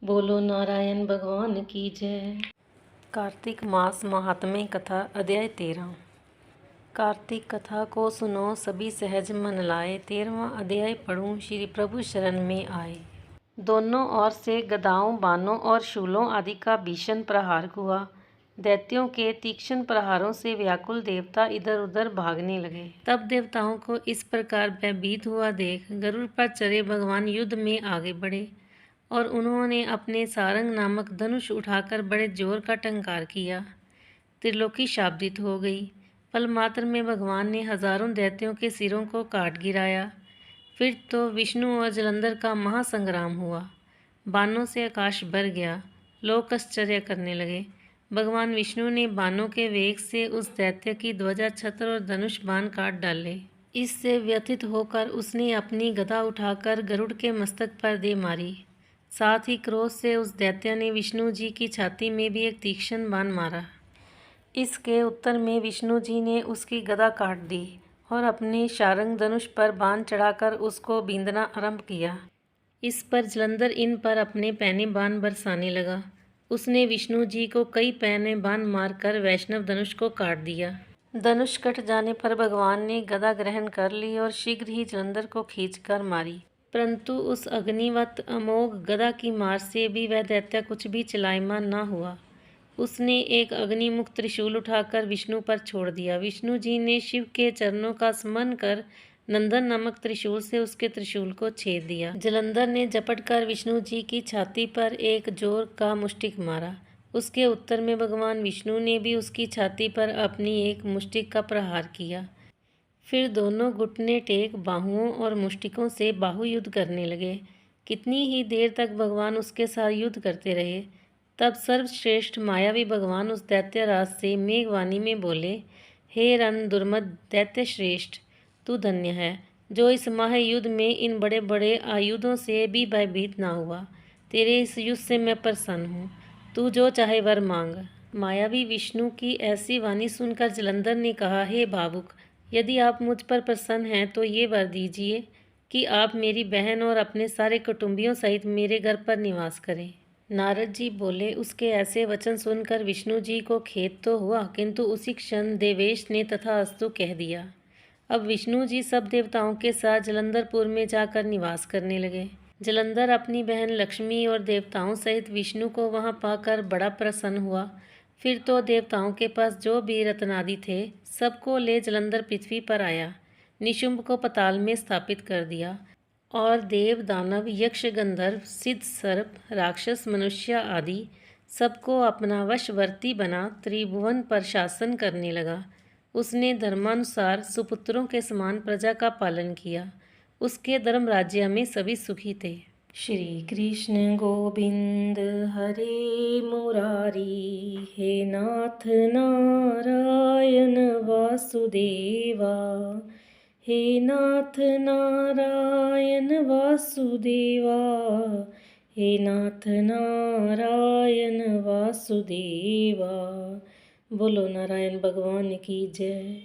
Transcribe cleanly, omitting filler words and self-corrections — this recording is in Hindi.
बोलो नारायण भगवान की जय। कार्तिक मास महात्म्य कथा अध्याय 13। कार्तिक कथा को सुनो सभी सहज मन लाए। 13वां अध्याय पढ़ूं श्री प्रभु शरण में आए। दोनों ओर से गदाओं, बाणों और शूलों आदि का भीषण प्रहार हुआ। दैत्यों के तीक्ष्ण प्रहारों से व्याकुल देवता इधर उधर भागने लगे। तब देवताओं को इस प्रकार भयभीत हुआ देख गरुड़ पर चढ़े भगवान युद्ध में आगे बढ़े और उन्होंने अपने सारंग नामक धनुष उठाकर बड़े जोर का टंकार किया। त्रिलोकी शाब्दित हो गई। पल मात्र में भगवान ने हजारों दैत्यों के सिरों को काट गिराया। फिर तो विष्णु और जलंधर का महासंग्राम हुआ। बाणों से आकाश भर गया। लोग आश्चर्य करने लगे। भगवान विष्णु ने बाणों के वेग से उस दैत्य की ध्वजा, छत्र और धनुष बाण काट डाले। इससे व्यथित होकर उसने अपनी गदा उठाकर गरुड़ के मस्तक पर दे मारी। साथ ही क्रोध से उस दैत्य ने विष्णु जी की छाती में भी एक तीक्ष्ण बाण मारा। इसके उत्तर में विष्णु जी ने उसकी गदा काट दी और अपने शारंग धनुष पर बाण चढ़ाकर उसको बींधना आरंभ किया। इस पर जलंधर इन पर अपने पैने बाण बरसाने लगा। उसने विष्णु जी को कई पैने बाण मारकर वैष्णव धनुष को काट दिया। धनुष कट जाने पर भगवान ने गदा ग्रहण कर ली और शीघ्र ही जलंधर को खींचकर मारी। परंतु उस अग्निवत अमोघ गदा की मार से भी वह दैत्य कुछ भी चलायमान न हुआ। उसने एक अग्निमुख त्रिशूल उठाकर विष्णु पर छोड़ दिया। विष्णु जी ने शिव के चरणों का स्मरण कर नंदन नामक त्रिशूल से उसके त्रिशूल को छेद दिया। जलंधर ने झपट कर विष्णु जी की छाती पर एक जोर का मुष्टिक मारा। उसके उत्तर में भगवान विष्णु ने भी उसकी छाती पर अपनी एक मुष्टिक का प्रहार किया। फिर दोनों घुटने टेक बाहुओं और मुष्टिकों से बाहु युद्ध करने लगे। कितनी ही देर तक भगवान उसके साथ युद्ध करते रहे। तब सर्वश्रेष्ठ मायावी भगवान उस दैत्यराज से मेघवाणी में बोले, हे रण दुर्मद दैत्य श्रेष्ठ, तू धन्य है जो इस महायुद्ध में इन बड़े बड़े आयुधों से भी भयभीत ना हुआ। तेरे इस युद्ध से मैं प्रसन्न हूँ। तू जो चाहे वर मांग। मायावी विष्णु की ऐसी वाणी सुनकर जलंधर ने कहा, हे भावुक, यदि आप मुझ पर प्रसन्न हैं तो ये वर दीजिए कि आप मेरी बहन और अपने सारे कुटुंबियों सहित मेरे घर पर निवास करें। नारद जी बोले। उसके ऐसे वचन सुनकर विष्णु जी को खेद तो हुआ, किंतु उसी क्षण देवेश ने तथास्तु कह दिया। अब विष्णु जी सब देवताओं के साथ जलंधरपुर में जाकर निवास करने लगे। जलंधर अपनी बहन लक्ष्मी और देवताओं सहित विष्णु को वहां पाकर बड़ा प्रसन्न हुआ। फिर तो देवताओं के पास जो भी रत्नादि थे सबको ले जलंधर पृथ्वी पर आया। निशुंभ को पताल में स्थापित कर दिया और देव, दानव, यक्ष, गंधर्व, सिद्ध, सर्प, राक्षस, मनुष्य आदि सबको अपना वशवर्ती बना त्रिभुवन पर शासन करने लगा। उसने धर्मानुसार सुपुत्रों के समान प्रजा का पालन किया। उसके धर्म राज्य में सभी सुखी थे। श्री कृष्ण गोविंद हरे मुरारी, हे नाथ नारायण वासुदेवा, हे नाथ नारायण वासुदेवा, हे नाथ नारायण वासुदेवा। बोलो नारायण भगवान की जय।